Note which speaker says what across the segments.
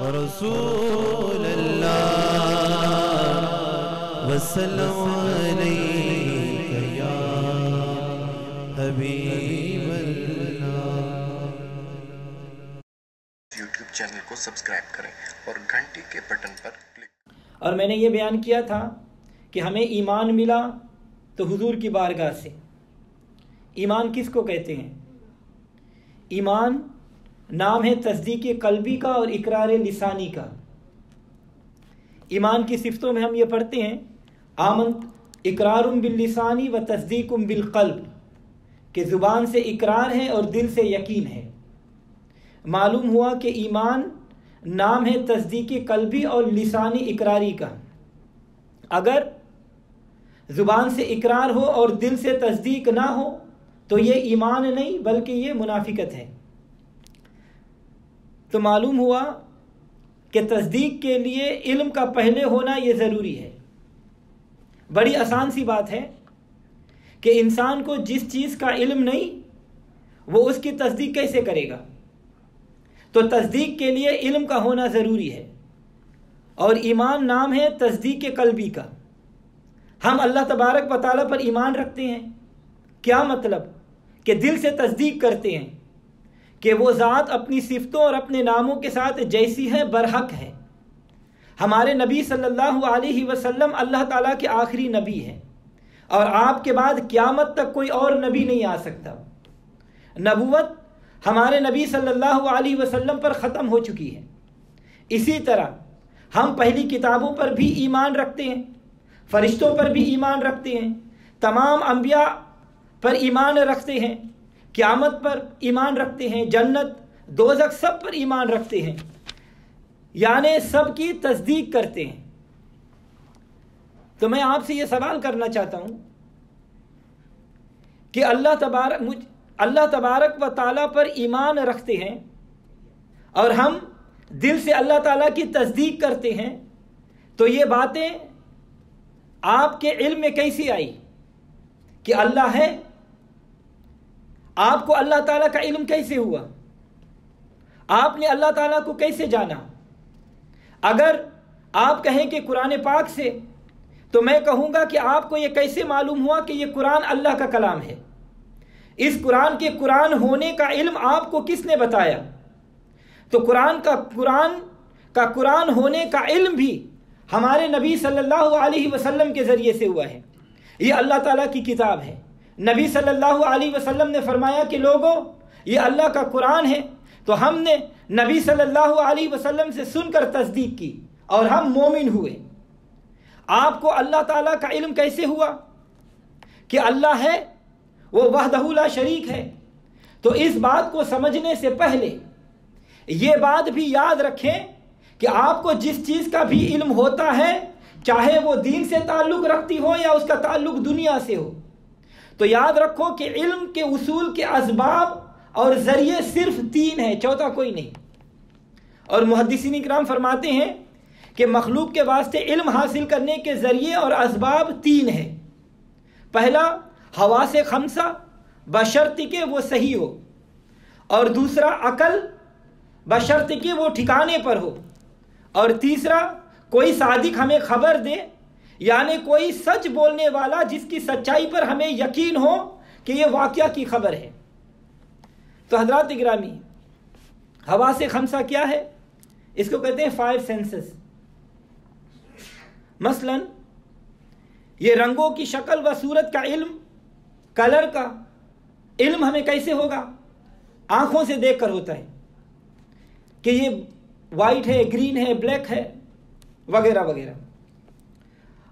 Speaker 1: رسول اللہ وسلم علیک یا حبیب اللہ۔
Speaker 2: یوٹیوب چینل کو سبسکرائب کریں اور گھنٹی کے بٹن پر کلک۔ اور
Speaker 3: میں نے یہ بیان کیا تھا کہ ہمیں ایمان ملا تو حضور کی بارگاہ سے۔ ایمان کس کو کہتے ہیں؟ ایمان نام ہے تصدیق قلبی کا اور اقرار لسانی کا۔ ایمان کی صفتوں میں ہم یہ پڑھتے ہیں آمنت اقرار باللسانی و تصدیق بالقلب، کہ زبان سے اقرار ہے اور دل سے یقین ہے۔ معلوم ہوا کہ ایمان نام ہے تصدیق قلبی اور لسانی اقراری کا۔ اگر زبان سے اقرار ہو اور دل سے تصدیق نہ ہو تو یہ ایمان نہیں بلکہ یہ منافقت ہے۔ تو معلوم ہوا کہ تصدیق کے لیے علم کا پہلے ہونا یہ ضروری ہے۔ بڑی آسان سی بات ہے کہ انسان کو جس چیز کا علم نہیں وہ اس کی تصدیق کیسے کرے گا؟ تو تصدیق کے لیے علم کا ہونا ضروری ہے، اور ایمان نام ہے تصدیق قلبی کا۔ ہم اللہ تبارک و تعالیٰ پر ایمان رکھتے ہیں، کیا مطلب؟ کہ دل سے تصدیق کرتے ہیں کہ وہ ذات اپنی صفتوں اور اپنے ناموں کے ساتھ جیسی ہے برحق ہے۔ ہمارے نبی صلی اللہ علیہ وسلم اللہ تعالیٰ کے آخری نبی ہیں، اور آپ کے بعد قیامت تک کوئی اور نبی نہیں آ سکتا۔ نبوت ہمارے نبی صلی اللہ علیہ وسلم پر ختم ہو چکی ہے۔ اسی طرح ہم پہلی کتابوں پر بھی ایمان رکھتے ہیں، فرشتوں پر بھی ایمان رکھتے ہیں، تمام انبیاء پر ایمان رکھتے ہیں، قیامت پر ایمان رکھتے ہیں، جنت دوزخ سب پر ایمان رکھتے ہیں، یعنی سب کی تصدیق کرتے ہیں۔ تو میں آپ سے یہ سوال کرنا چاہتا ہوں کہ اللہ تبارک و تعالیٰ پر ایمان رکھتے ہیں اور ہم دل سے اللہ تعالیٰ کی تصدیق کرتے ہیں، تو یہ باتیں آپ کے علم میں کیسی آئی کہ اللہ ہے؟ آپ کو اللہ تعالیٰ کا علم کیسے ہوا؟ آپ نے اللہ تعالیٰ کو کیسے جانا؟ اگر آپ کہیں کہ قرآن پاک سے، تو میں کہوں گا کہ آپ کو یہ کیسے معلوم ہوا کہ یہ قرآن اللہ کا کلام ہے؟ اس قرآن کے قرآن ہونے کا علم آپ کو کس نے بتایا؟ تو قرآن ہونے کا علم بھی ہمارے نبی صلی اللہ علیہ وسلم کے ذریعے سے ہوا ہے۔ یہ اللہ تعالیٰ کی کتاب ہے۔ نبی صلی اللہ علیہ وسلم نے فرمایا کہ لوگوں یہ اللہ کا قرآن ہے، تو ہم نے نبی صلی اللہ علیہ وسلم سے سن کر تصدیق کی اور ہم مومن ہوئے۔ آپ کو اللہ تعالیٰ کا علم کیسے ہوا کہ اللہ ہے، وہ وحدہ لا شریک ہے؟ تو اس بات کو سمجھنے سے پہلے یہ بات بھی یاد رکھیں کہ آپ کو جس چیز کا بھی علم ہوتا ہے، چاہے وہ دین سے تعلق رکھتی ہو یا اس کا تعلق دنیا سے ہو، تو یاد رکھو کہ علم کے اصول کے اسباب اور ذریعے صرف 3 ہیں، چوتھا کوئی نہیں۔ اور محدثین کرام فرماتے ہیں کہ مخلوق کے واسطے علم حاصل کرنے کے ذریعے اور اسباب 3 ہیں۔ پہلا حواس خمسہ بشرط کہ وہ صحیح ہو، اور دوسرا عقل بشرط کہ وہ ٹھکانے پر ہو، اور تیسرا کوئی صادق ہمیں خبر دے، یعنی کوئی سچ بولنے والا جس کی سچائی پر ہمیں یقین ہو کہ یہ واقعہ کی خبر ہے۔ تو حضرات گرامی، حواس خمسہ کیا ہے؟ اس کو کہتے ہیں 5 سینسز۔ مثلا یہ رنگوں کی شکل و صورت کا علم، کلر کا علم ہمیں کیسے ہوگا؟ آنکھوں سے دیکھ کر ہوتا ہے کہ یہ وائٹ ہے، گرین ہے، بلیک ہے، وغیرہ وغیرہ۔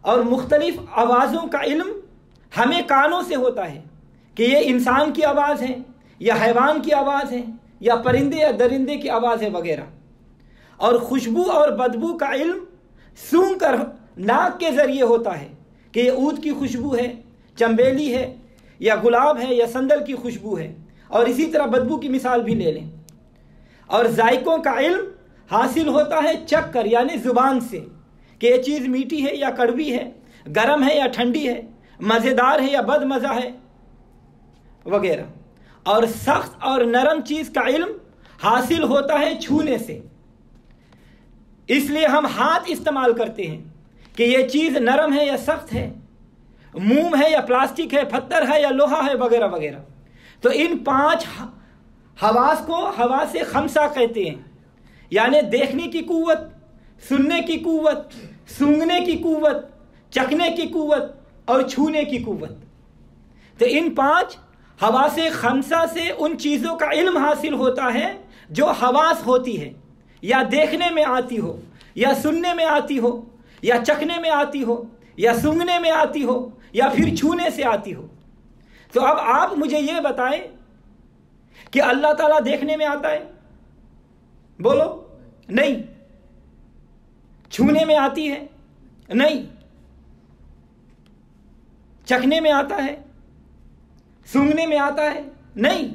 Speaker 3: اور مختلف آوازوں کا علم ہمیں کانوں سے ہوتا ہے کہ یہ انسان کی آواز ہے یا حیوان کی آواز ہے یا پرندے یا درندے کی آواز ہے وغیرہ۔ اور خوشبو اور بدبو کا علم سونگھ کر ناک کے ذریعے ہوتا ہے کہ یہ عود کی خوشبو ہے، چنبیلی ہے، یا گلاب ہے، یا سندل کی خوشبو ہے، اور اسی طرح بدبو کی مثال بھی لے لیں۔ اور ذائقوں کا علم حاصل ہوتا ہے چکھ کر، یعنی زبان سے، کہ یہ چیز میٹھی ہے یا کڑوی ہے، گرم ہے یا ٹھنڈی ہے، مزیدار ہے یا بد مزہ ہے وغیرہ۔ اور سخت اور نرم چیز کا علم حاصل ہوتا ہے چھونے سے، इसलिए हम हाथ इस्तेमाल करते हैं कि ये चीज़ नरम है या सख्त है, मोम है या प्लास्टिक है, पत्थर है या लोहा है, वगैरह वगैरह। तो इन 5 हवास को हवास खमसा कहते हैं, यानी देखने की कुव्वत, सुनने की कुव्वत, सूंघने की कुव्वत, चखने की कुव्वत और छूने की कुव्वत। तो इन 5 हवास खमसा से उन चीज़ों का इल्म हासिल होता है जो हवास होती है, या देखने में आती हो, या सुनने में आती हो, या चखने में आती हो, या सूंघने में आती हो, या फिर छूने से आती हो। तो अब आप मुझे ये बताएं कि अल्लाह ताला देखने में आता है? बोलो, नहीं। छूने में आती है? नहीं। चखने में आता है? सूंघने में आता है? नहीं।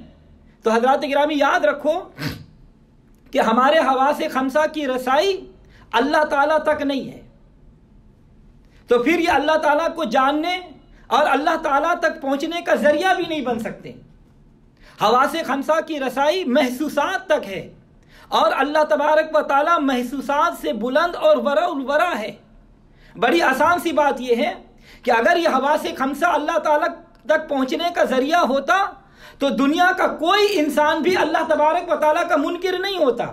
Speaker 3: तो हजरात गिरामी याद रखो कि हमारे हवासे खमसा की रसाई अल्लाह ताला तक नहीं है। तो फिर ये अल्लाह ताला को जानने और अल्लाह ताला तक पहुंचने का जरिया भी नहीं बन सकते। हवासे खमसा की रसाई महसूसात तक है, और अल्लाह तबारक व ताला महसूसात से बुलंद और वरा है। बड़ी आसान सी बात यह है कि अगर यह हवासे खमसा अल्लाह ताला तक पहुंचने का जरिया होता तो दुनिया का कोई इंसान भी अल्लाह तबारक व ताला का मुनकिर नहीं होता,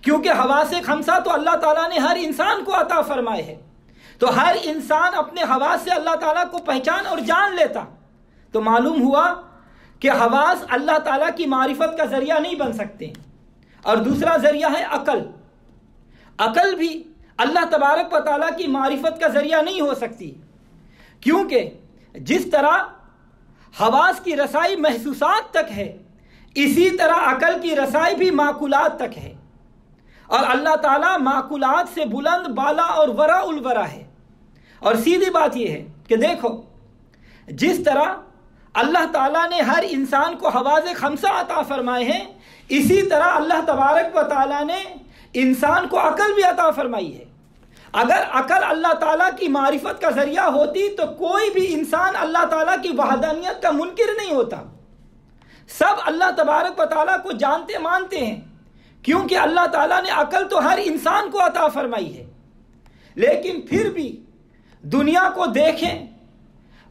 Speaker 3: क्योंकि हवासे खमसा तो अल्लाह ताला ने हर इंसान को अता फरमाए है। तो हर इंसान अपने हवास से अल्लाह ताला को पहचान और जान लेता। तो मालूम हुआ कि हवास अल्लाह ताला की मारिफत का जरिया नहीं बन सकते। और दूसरा जरिया है अकल। अकल भी अल्लाह तबारक व ताला की मारिफत का जरिया नहीं हो सकती, क्योंकि जिस तरह हवास की रसाई महसूसात तक है, इसी तरह अकल की रसाई भी माकुलात तक है। और अल्लाह ताला माकुलात से बुलंद, बाला और वरा उल वरा है। और सीधी बात यह है कि देखो, जिस तरह अल्लाह ताला ने हर इंसान को हवाज़े खमसा अता फरमाए हैं, इसी तरह अल्लाह तबारक व ताला ने इंसान को अकल भी अता फरमाई है। अगर अकल अल्लाह ताला की मारिफत का जरिया होती तो कोई भी इंसान अल्लाह ताला की वहदानियत का मुनकिर नहीं होता। सब अल्लाह तबारक व ताला को जानते मानते हैं, क्योंकि अल्लाह ताला ने अकल तो हर इंसान को अता फरमाई है। लेकिन फिर भी दुनिया को देखें,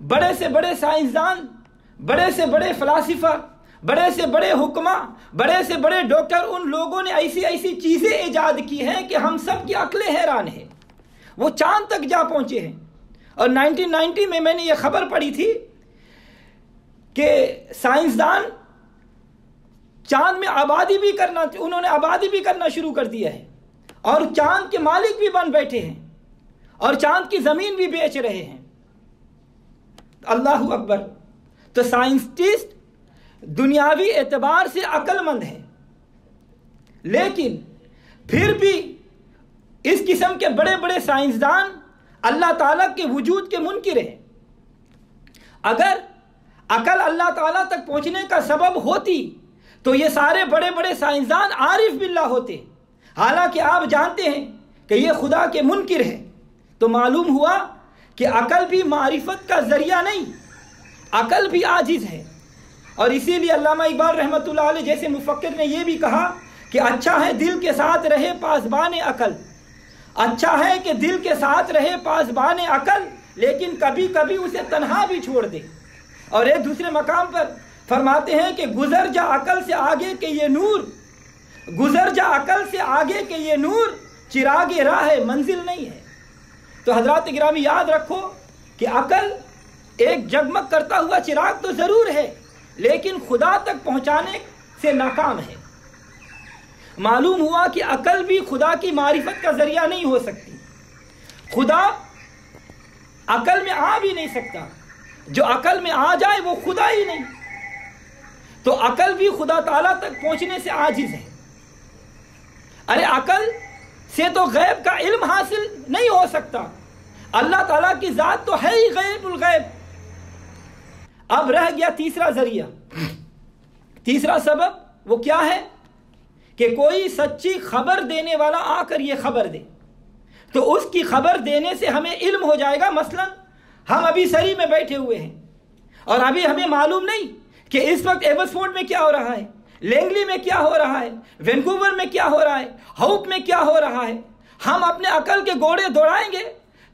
Speaker 3: बड़े से बड़े साइंसदान, बड़े से बड़े फलासिफा, बड़े से बड़े हुक्मा, बड़े से बड़े डॉक्टर, उन लोगों ने ऐसी ऐसी चीज़ें ईजाद की हैं कि हम सब की अक्लें हैरान हैं। वो चांद तक जा पहुंचे हैं। और 1990 में मैंने ये खबर पढ़ी थी कि साइंसदान चांद में उन्होंने आबादी भी करना शुरू कर दिया है, और चांद के मालिक भी बन बैठे हैं, और चांद की ज़मीन भी बेच रहे हैं। अल्लाहु अकबर। तो साइंटिस्ट दुनियावी एतबार से अक्लमंद है, लेकिन फिर भी इस किस्म के बड़े बड़े साइंसदान अल्लाह ताला के वजूद के मुनकिर हैं। अगर अकल अल्लाह ताला तक पहुंचने का सबब होती तो ये सारे बड़े बड़े साइंसदान आरिफ बिल्लाह होते। हालांकि आप जानते हैं कि ये खुदा के मुनकिर है। तो मालूम हुआ कि अकल भी मारिफत का जरिया नहीं, अकल भी आजिज है। और इसीलिए अल्लामा इकबाल रहमतुल्लाह अलैह जैसे मुफक्किर ने यह भी कहा कि अच्छा है दिल के साथ रहे पासबान अकल, अच्छा है कि दिल के साथ रहे पासबान अकल, लेकिन कभी कभी उसे तन्हा भी छोड़ दे। और एक दूसरे मकाम पर फरमाते हैं कि गुजर जा अकल से आगे के ये नूर, गुजर जा अकल से आगे के ये नूर, चिरागे राह मंजिल नहीं है। तो हजरात गिरामी याद रखो कि अकल एक जगमग करता हुआ चिराग तो ज़रूर है, लेकिन खुदा तक पहुंचाने से नाकाम है। मालूम हुआ कि अकल भी खुदा की मारिफत का जरिया नहीं हो सकती। खुदा अकल में आ भी नहीं सकता, जो अकल में आ जाए वो खुदा ही नहीं। तो अकल भी खुदा ताला तक पहुंचने से आजिज है। अरे अकल से तो गैब का इल्म हासिल नहीं हो सकता, अल्लाह ताला की जात तो है ही गैबुल गैब। अब रह गया तीसरा जरिया, तीसरा सबब। वो क्या है कि कोई सच्ची खबर देने वाला आकर ये खबर दे, तो उसकी खबर देने से हमें इल्म हो जाएगा। मसलन हम अभी सरी में बैठे हुए हैं और अभी हमें मालूम नहीं कि इस वक्त एबसफोर्ड में क्या हो रहा है, लैंगली में क्या हो रहा है, वैंकूवर में क्या हो रहा है, हाउप में क्या हो रहा है। ہم اپنے عقل کے گھوڑے دوڑائیں گے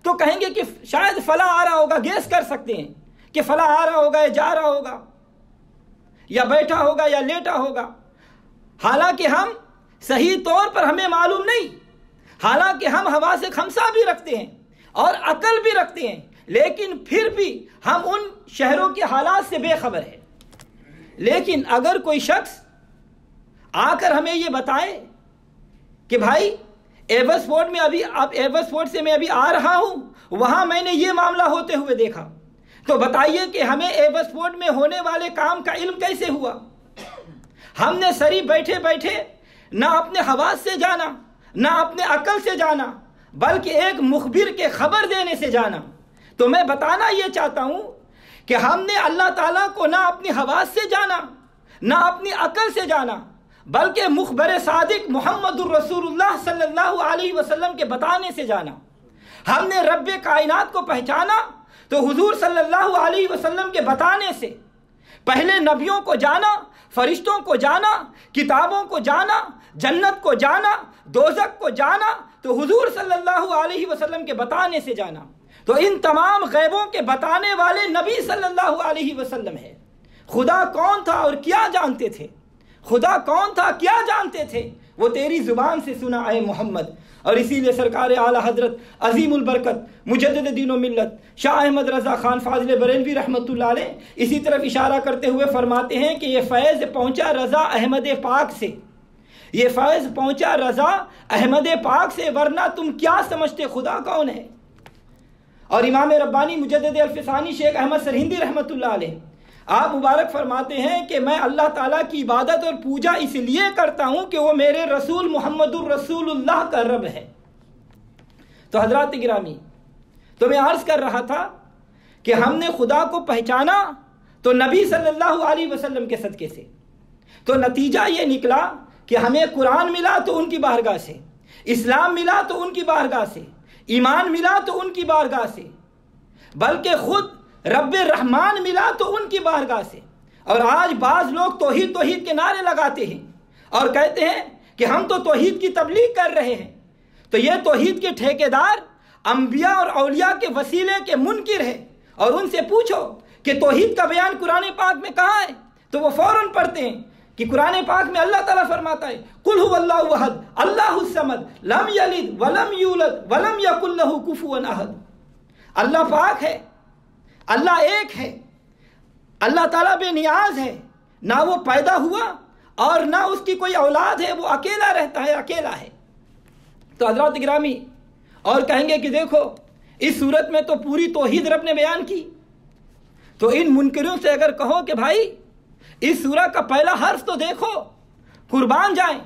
Speaker 3: تو کہیں گے کہ شاید فلاں آ رہا ہوگا، گیس کر سکتے ہیں کہ فلاں آ رہا ہوگا یا جا رہا ہوگا یا بیٹھا ہوگا یا لیٹا ہوگا، حالانکہ ہم صحیح طور پر ہمیں معلوم نہیں، حالانکہ ہم حواس خمسہ بھی رکھتے ہیں اور عقل بھی رکھتے ہیں، لیکن پھر بھی ہم ان شہروں کے حالات سے بے خبر ہیں۔ لیکن اگر کوئی شخص آ کر ہمیں یہ بتائے کہ بھائی ایورسفورڈ میں ایورسفورڈ سے میں ابھی آ رہا ہوں، وہاں میں نے یہ معاملہ ہوتے ہوئے دیکھا، تو بتائیے کہ ہمیں ایورسفورڈ میں ہونے والے کام کا علم کیسے ہوا؟ ہم نے سری بیٹھے بیٹھے نہ اپنے حواس سے جانا، نہ اپنے عقل سے جانا، بلکہ ایک مخبر کے خبر دینے سے جانا۔ تو میں بتانا یہ چاہتا ہوں کہ ہم نے اللہ تعالیٰ کو نہ اپنی حواس سے جانا، نہ اپنی عقل سے جانا، بلکہ مخبر صادق محمد الرسول اللہ صلی اللہ علیہ وسلم کے بتانے سے جانا۔ ہم نے رب کائنات کو پہچانا تو حضور صلی اللہ علیہ وسلم کے بتانے سے۔ پہلے نبیوں کو جانا، فرشتوں کو جانا، کتابوں کو جانا، جنت کو جانا، دوزخ کو جانا تو حضور صلی اللہ علیہ وسلم کے بتانے سے جانا۔ تو ان تمام غیبوں کے بتانے والے نبی صلی اللہ علیہ وسلم ہے۔ خدا کون تھا اور کیا جانتے تھے؟ خدا کون تھا کیا جانتے تھے؟ وہ تیری زبان سے سنا اے محمد۔ اور اسی لیے سرکار اعلیٰ حضرت عظیم البرکت مجدد دین و ملت شاہ احمد رضا خان فاضل بریلوی رحمۃ اللہ علیہ اسی طرف اشارہ کرتے ہوئے فرماتے ہیں کہ یہ فیض پہنچا رضا احمد پاک سے، یہ فیض پہنچا رضا احمد پاک سے، ورنہ تم کیا سمجھتے خدا کون ہے؟ اور امام ربانی مجدد الفسانی شیخ احمد سرہندی رحمۃ اللہ علیہ آپ مبارک فرماتے ہیں کہ میں اللہ تعالیٰ کی عبادت اور پوجا اس لیے کرتا ہوں کہ وہ میرے رسول محمد الرسول اللہ کا رب ہے۔ تو حضرات گرامی، تو میں عرض کر رہا تھا کہ ہم نے خدا کو پہچانا تو نبی صلی اللہ علیہ وسلم کے صدقے سے۔ تو نتیجہ یہ نکلا کہ ہمیں قرآن ملا تو ان کی بارگاہ سے، اسلام ملا تو ان کی بارگاہ سے، ایمان ملا تو ان کی بارگاہ سے، بلکہ خود رب رحمان ملا تو ان کی بارگاہ سے۔ اور آج بعض لوگ توحید توحید کے نعرے لگاتے ہیں اور کہتے ہیں کہ ہم تو توحید کی تبلیغ کر رہے ہیں، تو یہ توحید کے ٹھیکیدار انبیاء اور اولیاء کے وسیلے کے منکر ہیں، اور ان سے پوچھو کہ توحید کا بیان قرآن پاک میں کہاں ہے تو وہ فوراً پڑھتے ہیں کہ قرآن پاک میں اللہ تعالیٰ فرماتا ہے قل هو اللہ احد اللہ الصمد لم یلد ولم یولد ولم یکن لہ کفوا احد۔ اللہ پاک ہے، اللہ ایک ہے، اللہ تعالیٰ بے نیاز ہے، نہ وہ پیدا ہوا اور نہ اس کی کوئی اولاد ہے، وہ اکیلا رہتا ہے، اکیلا ہے۔ تو حضرات گرامی اور کہیں گے کہ دیکھو اس صورت میں تو پوری توحید رب نے بیان کی۔ تو ان منکروں سے اگر کہو کہ بھائی اس سورہ کا پہلا حرف تو دیکھو، قربان جائیں،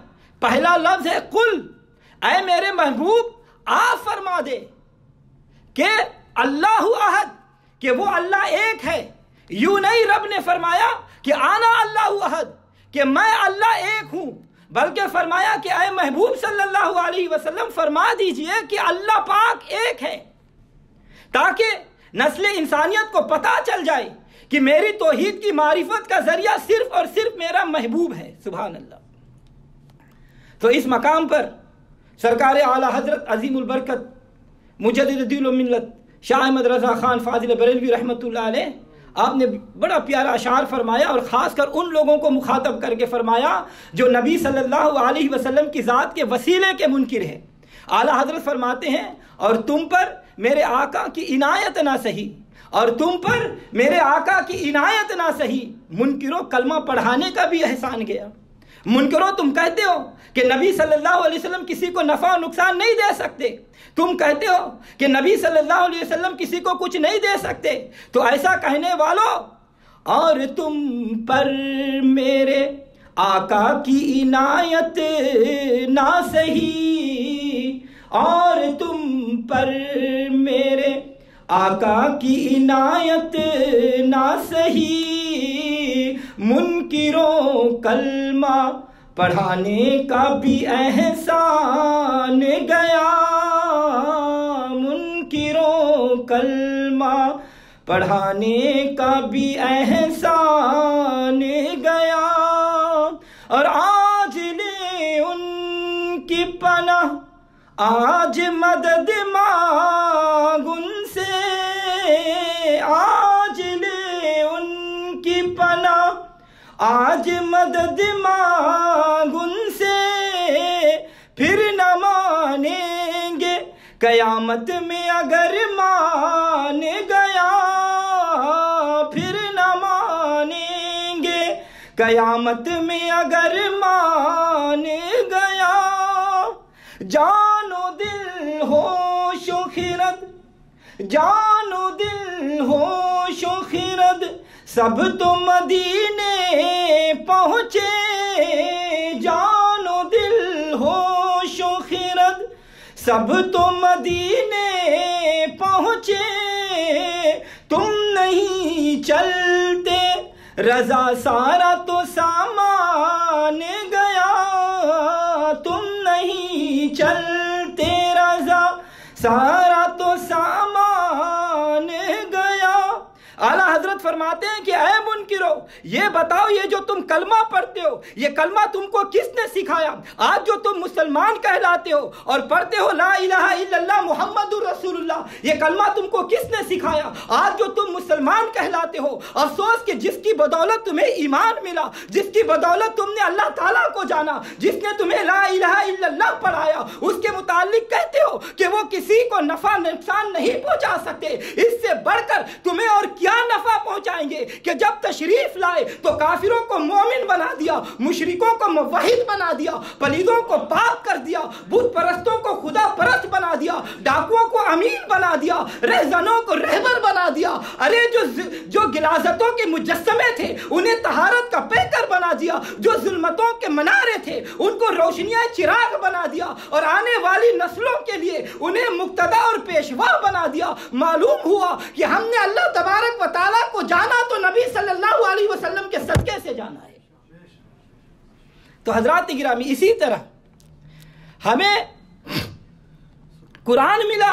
Speaker 3: پہلا لفظ ہے قل، اے میرے محبوب آپ فرما دے کہ اللہ احد، کہ وہ اللہ ایک ہے۔ یوں نہیں رب نے فرمایا کہ آنا اللہ احد، کہ میں اللہ ایک ہوں، بلکہ فرمایا کہ اے محبوب صلی اللہ علیہ وسلم فرما دیجئے کہ اللہ پاک ایک ہے، تاکہ نسل انسانیت کو پتہ چل جائے کہ میری توحید کی معرفت کا ذریعہ صرف اور صرف میرا محبوب ہے۔ سبحان اللہ۔ تو اس مقام پر سرکار اعلیٰ حضرت عظیم البرکت مجدد دین و ملت شاہ احمد رضا خان فاضل بریلوی رحمۃ اللہ علیہ آپ نے بڑا پیارا اشعار فرمایا، اور خاص کر ان لوگوں کو مخاطب کر کے فرمایا جو نبی صلی اللہ علیہ وسلم کی ذات کے وسیلے کے منکر ہیں۔ اعلیٰ حضرت فرماتے ہیں اور تم پر میرے آقا کی عنایت نہ سہی، اور تم پر میرے آقا کی عنایت نہ سہی، منکروں کلمہ پڑھانے کا بھی احسان گیا۔ منکروں تم کہتے ہو کہ نبی صلی اللہ علیہ وسلم کسی کو نفع و نقصان نہیں دے سکتے، تم کہتے ہو کہ نبی صلی اللہ علیہ وسلم کسی کو کچھ نہیں دے سکتے، تو ایسا کہنے والوں اور تم پر میرے آقا کی عنایت نہ سہی، اور تم پر میرے آقا کی عنایت نہ سہی، منکروں کلمہ پڑھانے کا بھی احسان گیا، منکروں کلمہ پڑھانے کا بھی احسان گیا، اور آج لے ان کی پناہ आज मदद मांग उनसे, आज ले उनकी पनाह। आज मदद मांग उनसे, फिर न मानेंगे कयामत में अगर मान गया, फिर न मानेंगे कयामत में अगर मान गया। जानो दिल होशो खिरद, जानो दिल होशो खिरद, सब तो मदीने पहुँचे। जानो दिल होशो खिरद, सब तो मदीने पहुँचे। तुम नहीं चलते रजा सारा तो सामान गया, तुम नहीं चलते रजा सारा तो सामान गया। आला हजरत फरमाते हैं कि ऐ मुनकिरो, ये बताओ ये जो तुम कलमा पढ़ते हो, ये कलमा तुमको किसने सिखाया? आज जो तुम मुसलमान कहलाते हो और पढ़ते हो ला इलाहा इल्लल्लाह मुहम्मदुर रसूलुल्लाह, ये कलमा तुमको किसने सिखाया? आज जो तुम मुसलमान कहलाते हो, अफसोस कि जिसकी बदौलत तुम्हें ईमान मिला, जिसकी बदौलत तुमने अल्लाह ताला को जाना, जिसने तुम्हें ला इलाहा इल्लल्लाह पढ़ाया, उसके मुतालिक कहते हो कि वो किसी को नफा नुकसान नहीं पहुंचा सकते। इससे बढ़कर तुम्हें और क्या नफा पहुंचाएंगे कि जब तशरीफ लाए तो काफिरों को मोमिन बना दिया, मुशरिकों को मुवहिद बना दिया, पलीदों को पाक कर दिया, बुत परस्तों को खुदा परस्त बना दिया, डाकुओं को अमीन बना दिया, रहजनों को रहबर बना दिया। अरे जो गिलाजतों के मुजस्समे थे उन्हें तहारत का पैकर बना दिया, जो जुल्मतों के मनारे थे उनको रोशनियां चिराग बना दिया और आने वाली नस्लों के लिए उन्हें मुक्तदा और पेशवा बना दिया। मालूम हुआ कि हमने अल्लाह तबारक व तआला को जाना तो नबी सल्लल्लाहु अलैहि वसल्लम के सदके से जाना है। तो हजरात गिरामी, इसी तरह हमें कुरान मिला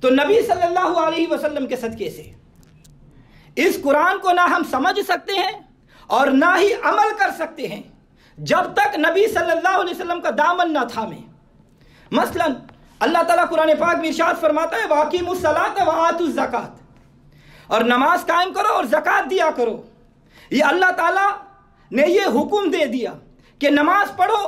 Speaker 3: तो नबी सल्लल्लाहु अलैहि वसल्लम के सदके से। इस कुरान को ना हम समझ सकते हैं और ना ही अमल कर सकते हैं जब तक नबी सल्लल्लाहु अलैहि वसल्लम का दामन ना थामे। मसलन अल्लाह ताला कुरान पाक में इरशाद फरमाता है वाकीमुस सलात व आतुज़ ज़कात, और नमाज कायम करो और ज़कात दिया करो। ये अल्लाह ताला ने ये हुक्म दे दिया कि नमाज पढ़ो।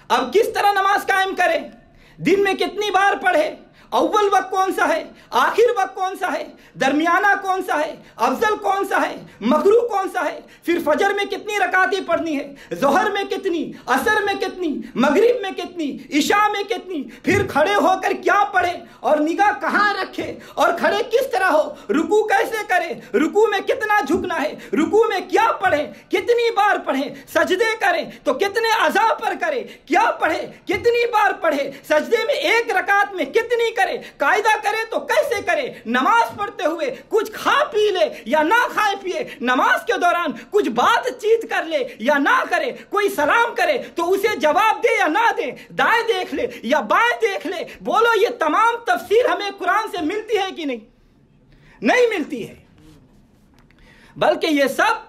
Speaker 3: अब किस तरह नमाज कायम करें, दिन में कितनी बार पढ़े, अव्वल वक्त कौन सा है, आखिर वक्त कौन सा है, दरमियाना कौन सा है, अफजल कौन सा है, मकरू कौन सा है, फिर फजर में कितनी रकातें पढ़नी है, जोहर में कितनी, असर में कितनी, मगरिब में कितनी, इशा में कितनी, फिर खड़े होकर क्या पढ़े और निगाह कहाँ रखे और खड़े किस तरह हो, रुकू कैसे करे, रुकू में कितना झुकना है, रुकू में क्या पढ़े, कितनी बार पढ़े, सजदे करें तो कितने अज़ा पर करे, क्या पढ़े, कितनी बार पढ़े, सजदे में एक रकात में कितनी करे, कायदा करे तो कैसे करे, नमाज पढ़ते हुए कुछ खा पी ले या ना खाए पिए, नमाज के दौरान कुछ बातचीत कर ले या ना करे, कोई सलाम करे तो उसे जवाब दे या ना दे, दाएं देख ले या बाएं देख ले। बोलो ये तमाम तफसीर हमें कुरान से मिलती है कि नहीं? नहीं मिलती है। बल्कि ये सब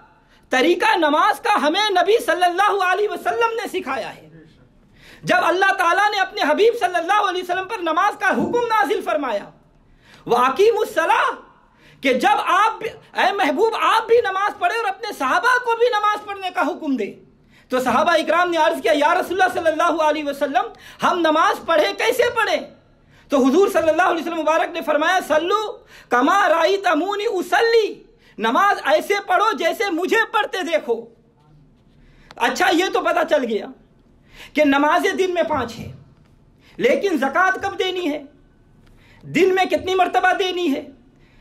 Speaker 3: तरीका नमाज का हमें नबी सल्लल्लाहु अलैहि वसल्लम ने सिखाया है। जब अल्लाह ताला ने अपने हबीब सल्लल्लाहु अलैहि वसल्लम पर नमाज का हुक्म नाजिल फरमाया वाकीमुस सलाह, कि जब आप ऐ महबूब आप भी नमाज पढ़े और अपने सहाबा को भी नमाज पढ़ने का हुक्म दे, तो सहाबा इकराम ने अर्ज किया या रसूलुल्लाह सल्लल्लाहु अलैहि वसल्लम हम नमाज पढ़े कैसे पढ़े? तो हुजूर सल्लल्लाहु अलैहि वसल्लम मुबारक ने फरमाया सल्लू कमा राइतमूनी उसल्ली, नमाज ऐसे पढ़ो जैसे मुझे पढ़ते देखो। अच्छा ये तो पता चल गया कि नमाजें दिन में 5 है, लेकिन ज़कात कब देनी है, दिन में कितनी मर्तबा देनी है,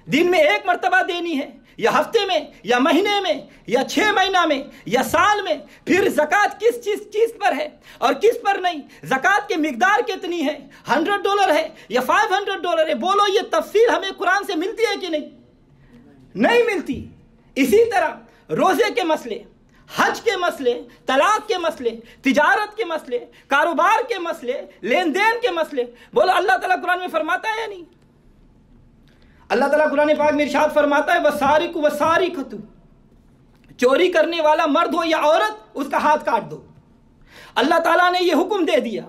Speaker 3: दिन में 1 मर्तबा देनी है या हफ्ते में या महीने में या 6 महीना में या साल में, फिर ज़कात किस चीज़ पर है और किस पर नहीं, ज़कात की मिकदार कितनी है, $100 है या $500 है। बोलो ये तफसील हमें कुरान से मिलती है कि नहीं? नहीं मिलती। इसी तरह रोज़े के मसले, हज के मसले, तलाक के मसले, तिजारत के मसले, कारोबार के मसले, लेन देन के मसले, बोलो अल्लाह ताला कुरान में फरमाता है या नहीं? अल्लाह ताला कुरान पाक में इरशाद फरमाता है वसारिकु वसारिकतु, चोरी करने वाला मर्द हो या औरत उसका हाथ काट दो। अल्लाह ताला ने यह हुक्म दे दिया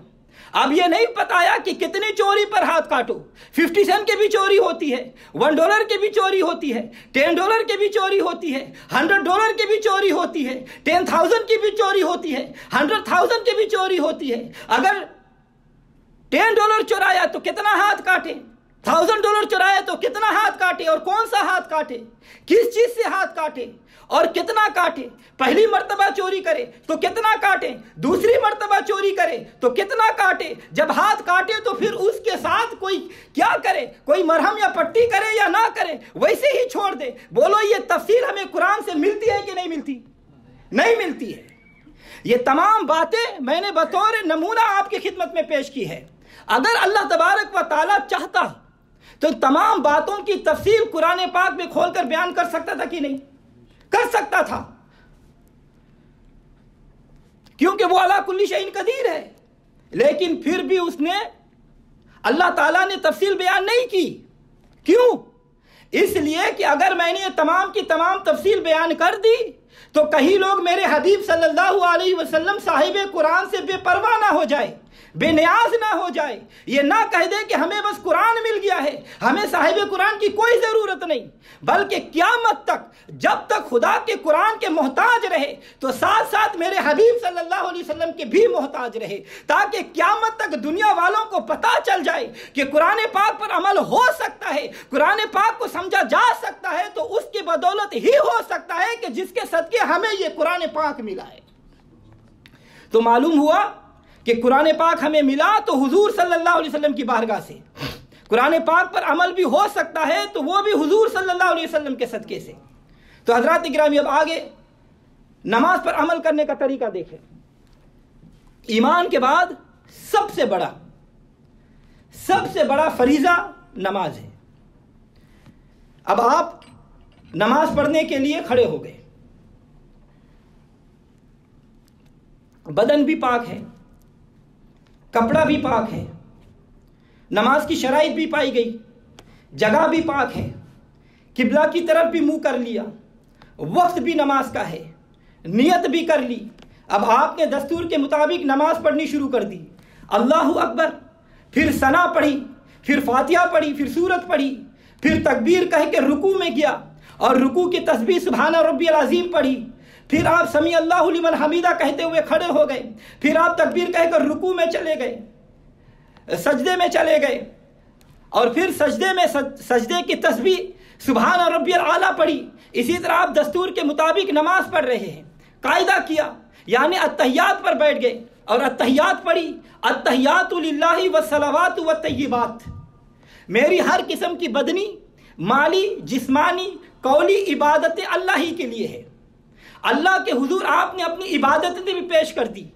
Speaker 3: अब ये नहीं बताया कि कितनी चोरी पर हाथ काटो। 50 सेंट की भी चोरी होती है, $1 की भी चोरी होती है, $10 की भी चोरी होती है, $100 की भी चोरी होती है, 10,000 की भी चोरी होती है, 100,000 की भी चोरी होती है। अगर $10 चुराया तो कितना हाथ काटे, $1,000 चुराया तो कितना हाथ काटे, और कौन सा हाथ काटे, किस चीज से हाथ काटे और कितना काटे। पहली मर्तबा चोरी करे तो कितना काटे, दूसरी मर्तबा चोरी करे तो कितना काटे। जब हाथ काटे तो फिर उसके साथ कोई क्या करे, कोई मरहम या पट्टी करे या ना करे, वैसे ही छोड़ दे। बोलो ये तफसील हमें कुरान से मिलती है कि नहीं मिलती? नहीं मिलती है। ये तमाम बातें मैंने बतौर नमूना आपकी खिदमत में पेश की है। अगर अल्लाह तबारक व ताला चाहता तो तमाम बातों की तफसील कुरान पाक में खोलकर बयान कर सकता था कि नहीं? कर सकता था, क्योंकि वो अला कुल्ली शैइन कदीर है। लेकिन फिर भी उसने, अल्लाह ताला ने तफसील बयान नहीं की। क्यों? इसलिए कि अगर मैंने ये तमाम की तमाम तफसील बयान कर दी तो कहीं लोग मेरे हबीब सल्लल्लाहु अलैहि वसल्लम साहिब कुरान से बेपरवाह ना हो जाए, बेनियाज ना हो जाए, ये ना कह दे कि हमें बस कुरान मिल गया है, हमें साहिब कुरान की कोई जरूरत नहीं। बल्कि क़यामत तक जब तक खुदा के कुरान के मोहताज रहे तो साथ साथ मेरे हबीब सल्लल्लाहु अलैहि वसल्लम के भी मोहताज रहे, ताकि क़यामत तक दुनिया वालों को पता चल जाए कि कुरान पाक पर अमल हो सकता है, कुरान पाक को समझा जा सकता है। तो उसकी बदौलत ही हो सकता है कि जिसके सदके हमें ये कुरान पाक मिला है। तो मालूम हुआ कि कुरान पाक हमें मिला तो हुजूर सल्लल्लाहु अलैहि वसल्लम की बारगाह से। कुरान पाक पर अमल भी हो सकता है तो वो भी हुजूर सल्लल्लाहु अलैहि वसल्लम के सदके से। तो हजरात गिरामी, अब आगे नमाज पर अमल करने का तरीका देखें। ईमान के बाद सबसे बड़ा फरीजा नमाज है। अब आप नमाज पढ़ने के लिए खड़े हो गए, बदन भी पाक है, कपड़ा भी पाक है, नमाज की शराइत भी पाई गई, जगह भी पाक है, किबला की तरफ भी मुंह कर लिया, वक्त भी नमाज का है, नियत भी कर ली। अब आपने दस्तूर के मुताबिक नमाज पढ़नी शुरू कर दी। अल्लाहु अकबर, फिर सना पढ़ी, फिर फातिहा पढ़ी, फिर सूरत पढ़ी, फिर तकबीर कह के रुकू में गया और रुकू की तस्बीह सुभान रब्बियल अज़ीम पढ़ी। फिर आप समी अल्लाहु लिमन हमीदा कहते हुए खड़े हो गए, फिर आप तकबीर कहकर रुकू में चले गए, सजदे में चले गए, और फिर सजदे की तस्बीह सुभान रब्बियल आला पढ़ी। इसी तरह आप दस्तूर के मुताबिक नमाज पढ़ रहे हैं। कायदा किया, यानी अत्तहियात पर बैठ गए और अत्तहियात पढ़ी। अत्तहियातु लिल्लाहि वस्सलावातु वत्तय्यिबात, मेरी हर किस्म की बदनी, माली, जिस्मानी, कौली इबादतें अल्लाह ही के लिए है। अल्लाह के हुजूर आपने अपनी इबादतें भी पेश कर दी।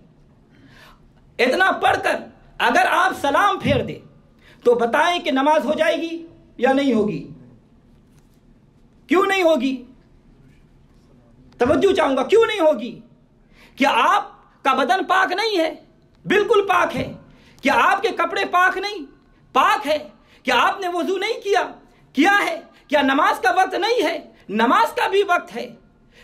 Speaker 3: इतना पढ़कर अगर आप सलाम फेर दे तो बताएं कि नमाज हो जाएगी या नहीं होगी? क्यों नहीं होगी? तवज्जो चाहूंगा, क्यों नहीं होगी? क्या आपका बदन पाक नहीं है? बिल्कुल पाक है। क्या आपके कपड़े पाक नहीं? पाक है। क्या आपने वजू नहीं किया है? क्या नमाज का वक्त नहीं है? नमाज का भी वक्त है।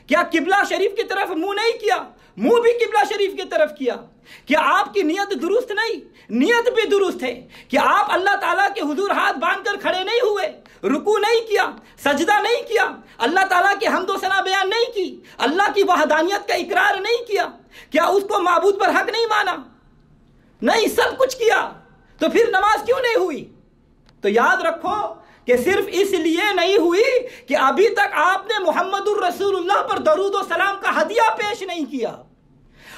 Speaker 3: क्या किबला शरीफ की तरफ मुंह नहीं किया? मुंह भी किबला शरीफ की तरफ किया। क्या आपकी नियत दुरुस्त नहीं? नियत भी दुरुस्त है। क्या आप अल्लाह ताला के हुजूर हाथ बांधकर खड़े नहीं हुए, रुकू नहीं किया, सजदा नहीं किया, अल्लाह ताला के हम्दो सना बयान नहीं की, अल्लाह की वहदानियत का इकरार नहीं किया? क्या उसको माबूद पर हक नहीं माना? नहीं, सब कुछ किया। तो फिर नमाज क्यों नहीं हुई? तो याद रखो कि सिर्फ इसलिए नहीं हुई कि अभी तक आपने मुहम्मदुर रसूलुल्लाह पर दरूद व सलाम का हदिया पेश नहीं किया।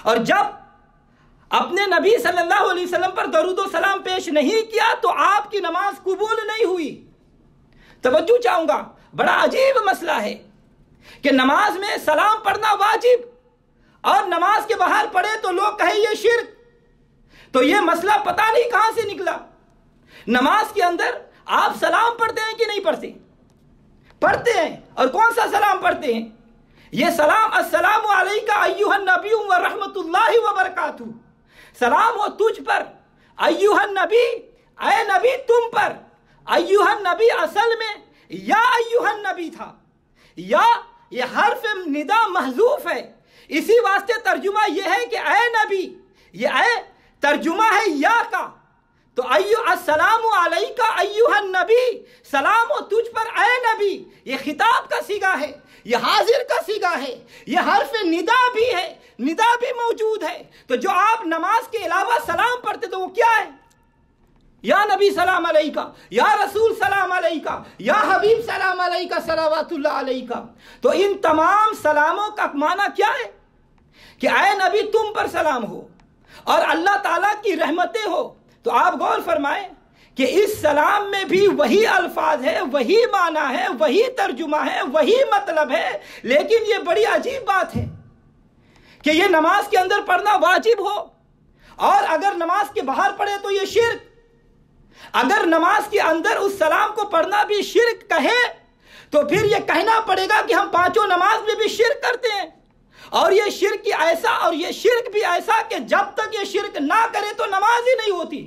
Speaker 3: और जब अपने नबी सल्लल्लाहु अलैहि वसल्लम पर दरूद व सलाम पेश नहीं किया तो आपकी नमाज कबूल नहीं हुई। तवज्जो चाहूंगा, बड़ा अजीब मसला है कि नमाज में सलाम पढ़ना वाजिब और नमाज के बाहर पढ़े तो लोग कहे ये शिर्क। तो ये मसला पता नहीं कहां से निकला। नमाज के अंदर आप सलाम पढ़ते हैं कि नहीं पढ़ते? पढ़ते हैं। और कौन सा सलाम पढ़ते हैं? ये सलाम अस्सलामु अलैका अय्युहन नबी व रहमतुल्लाहि व बरकातुहू, सलाम हो तुझ पर अय्युहन नबी, ऐ नबी तुम पर। अय्युहन नबी असल में या अय्युहन नबी था, या ये हर्फ निदा महजूफ है, इसी वास्ते तर्जुमा ये है कि ऐ नबी। ये ऐ ترجمہ ہے یا کا، تو السلام علیکہ ایھا النبی، سلام ہو تجھ پر اے نبی، یہ خطاب کا صیغہ ہے، یہ حاضر کا صیغہ ہے، یہ حرف ندا بھی ہے، ندا بھی موجود ہے۔ تو جو آپ نماز کے علاوہ سلام پڑھتے تو وہ کیا ہے؟ یا نبی سلام علیکہ، یا رسول سلام علیکہ، یا حبیب سلام علیکہ صلوات اللہ علیکہ۔ تو ان تمام سلاموں کا معنی کیا ہے؟ کہ اے نبی تم پر سلام ہو اور اللہ تعالیٰ کی رحمتیں ہو۔ تو آپ غور فرمائیں کہ اس سلام میں بھی وہی الفاظ ہے، وہی معنی ہے، وہی ترجمہ ہے، وہی مطلب ہے، لیکن یہ بڑی عجیب بات ہے کہ یہ نماز کے اندر پڑھنا واجب ہو، اور اگر نماز کے باہر پڑھے تو یہ شرک، اگر نماز کے اندر اس سلام کو پڑھنا بھی شرک کہے تو پھر یہ کہنا پڑے گا کہ ہم پانچوں نماز میں بھی شرک کرتے ہیں، اور یہ شرک کی ایسا، اور یہ شرک بھی ایسا کہ جب تک یہ شرک نہ کرے تو نماز ہی نہیں ہوتی۔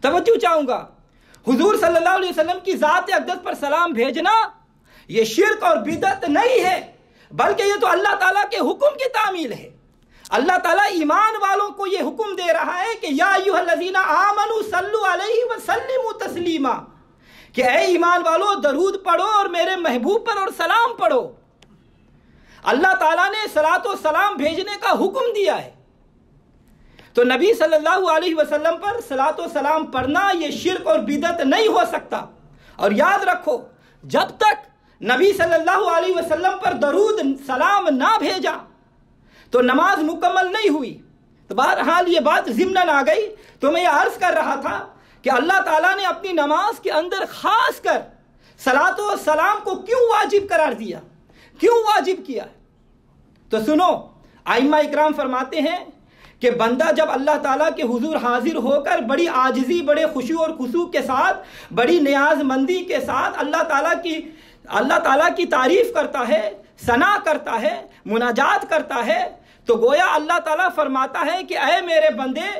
Speaker 3: توجہ چاہوں گا، حضور صلی اللہ علیہ وسلم کی ذات اقدس پر سلام بھیجنا یہ شرک اور بدعت نہیں ہے، بلکہ یہ تو اللہ تعالیٰ کے حکم کی تعمیل ہے۔ اللہ تعالیٰ ایمان والوں کو یہ حکم دے رہا ہے کہ یا ایھا الذین آمنوا صلوا علیہ وسلموا تسلیما، کہ اے ایمان والو درود پڑھو اور میرے محبوب پر اور سلام پڑھو۔ اللہ تعالیٰ نے صلاۃ و سلام بھیجنے کا حکم دیا ہے، تو نبی صلی اللہ علیہ وسلم پر صلاۃ و سلام پڑھنا یہ شرک اور بدعت نہیں ہو سکتا۔ اور یاد رکھو، جب تک نبی صلی اللہ علیہ وسلم پر درود سلام نہ بھیجا تو نماز مکمل نہیں ہوئی۔ تو بہرحال یہ بات ضمناً آ گئی، تو میں یہ عرض کر رہا تھا کہ اللہ تعالیٰ نے اپنی نماز کے اندر خاص کر صلاۃ و سلام کو کیوں واجب قرار دیا، کیوں واجب کیا؟ تو سنو، ائمہ اکرام فرماتے ہیں کہ بندہ جب اللہ تعالیٰ کے حضور حاضر ہو کر بڑی عاجزی، بڑے خشوع اور خضوع کے ساتھ، بڑی نیاز مندی کے ساتھ اللہ تعالیٰ کی تعریف کرتا ہے، ثنا کرتا ہے، مناجات کرتا ہے، تو گویا اللہ تعالیٰ فرماتا ہے کہ اے میرے بندے،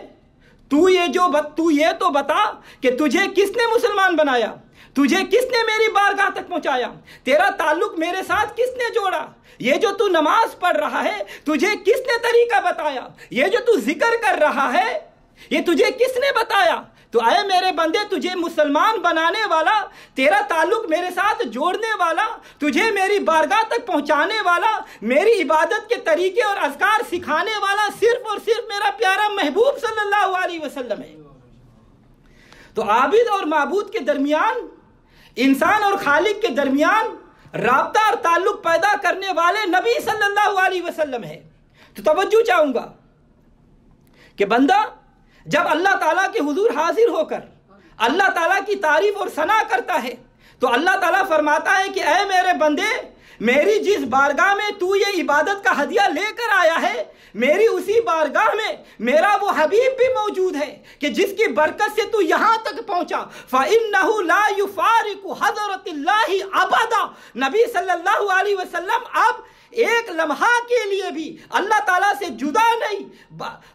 Speaker 3: تو یہ تو بتا کہ تجھے کس نے مسلمان بنایا، تجھے کس نے میری بارگاہ تک پہنچایا، تیرا تعلق میرے ساتھ کس نے جوڑا، یہ جو تو نماز پڑھ رہا ہے تجھے کس نے طریقہ بتایا، یہ جو تو ذکر کر رہا ہے یہ تجھے کس نے بتایا۔ تو اے میرے بندے، تجھے مسلمان بنانے والا، تیرا تعلق میرے ساتھ جوڑنے والا، تجھے میری بارگاہ تک پہنچانے والا، میری عبادت کے طریقے اور اذکار سکھانے والا صرف اور صرف میرا پیارا محبوب صلی اللہ علیہ وسلم ہے۔ تو عابد اور معبود کے درمیان، انسان اور خالق کے درمیان رابطہ اور تعلق پیدا کرنے والے نبی صلی اللہ علیہ وسلم ہے۔ تو توجہ چاہوں گا کہ بندہ جب اللہ تعالیٰ کے حضور حاضر ہو کر اللہ تعالیٰ کی تعریف اور ثنا کرتا ہے تو اللہ تعالیٰ فرماتا ہے کہ اے میرے بندے، میری جس بارگاہ میں تو یہ عبادت کا ہدیہ لے کر آیا ہے، میری اسی بارگاہ میں میرا وہ حبیب بھی موجود ہے کہ جس کی برکت سے تو یہاں تک پہنچا۔ فَإِنَّهُ لَا يُفَارِقُ حَضْرَةِ اللَّهِ أَبَدًا، نبی صلی اللہ علیہ وسلم اب ایک لمحہ کے لیے بھی اللہ تعالیٰ سے جدا نہیں۔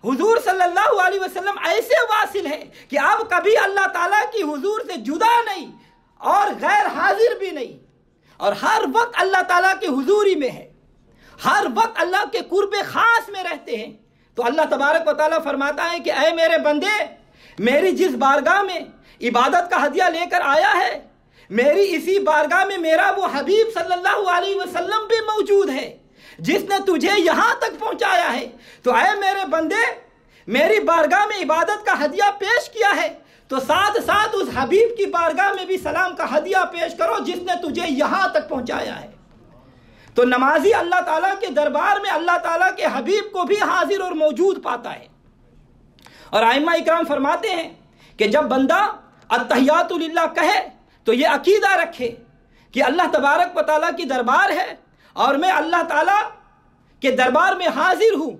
Speaker 3: حضور صلی اللہ علیہ وسلم ایسے واصل ہے کہ اب کبھی اللہ تعالیٰ کی حضور سے جدا نہیں اور غیر حاضر بھی نہیں، اور ہر وقت اللہ تعالیٰ کے حضوری میں ہے، ہر وقت اللہ کے قرب خاص میں رہتے ہیں۔ تو اللہ تبارک و تعالیٰ فرماتا ہے کہ اے میرے بندے، میری جس بارگاہ میں عبادت کا ہدیہ لے کر آیا ہے، میری اسی بارگاہ میں میرا وہ حبیب صلی اللہ علیہ وسلم بھی موجود ہے جس نے تجھے یہاں تک پہنچایا ہے۔ تو اے میرے بندے، میری بارگاہ میں عبادت کا ہدیہ پیش کیا ہے تو ساتھ ساتھ اس حبیب کی بارگاہ میں بھی سلام کا ہدیہ پیش کرو جس نے تجھے یہاں تک پہنچایا ہے۔ تو نمازی اللہ تعالیٰ کے دربار میں اللہ تعالیٰ کے حبیب کو بھی حاضر اور موجود پاتا ہے۔ اور ائمہ اکرام فرماتے ہیں کہ جب بندہ التحیات للہ کہے تو یہ عقیدہ رکھے کہ اللہ تبارک و تعالیٰ کی دربار ہے اور میں اللہ تعالیٰ کے دربار میں حاضر ہوں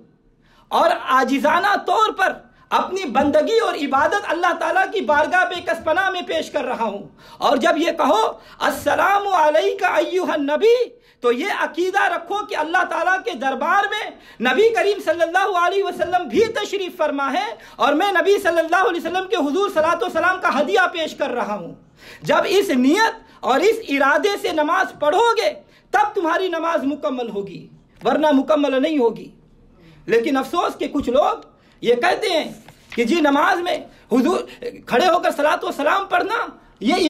Speaker 3: اور عاجزانہ طور پر اپنی بندگی اور عبادت اللہ تعالیٰ کی بارگاہ بے کس پناہ میں پیش کر رہا ہوں۔ اور جب یہ کہو السلام علیکہ ایھا النبی، تو یہ عقیدہ رکھو کہ اللہ تعالیٰ کے دربار میں نبی کریم صلی اللہ علیہ وسلم بھی تشریف فرما ہے اور میں نبی صلی اللہ علیہ وسلم کے حضور صلاۃ و سلام کا ہدیہ پیش کر رہا ہوں۔ جب اس نیت اور اس ارادے سے نماز پڑھو گے تب تمہاری نماز مکمل ہوگی، ورنہ مکمل نہیں ہوگی۔ لیکن افسوس کہ کچھ لوگ یہ کہتے ہیں کہ جی نماز میں حضور کھڑے ہو کر صلاۃ و سلام پڑھنا یہ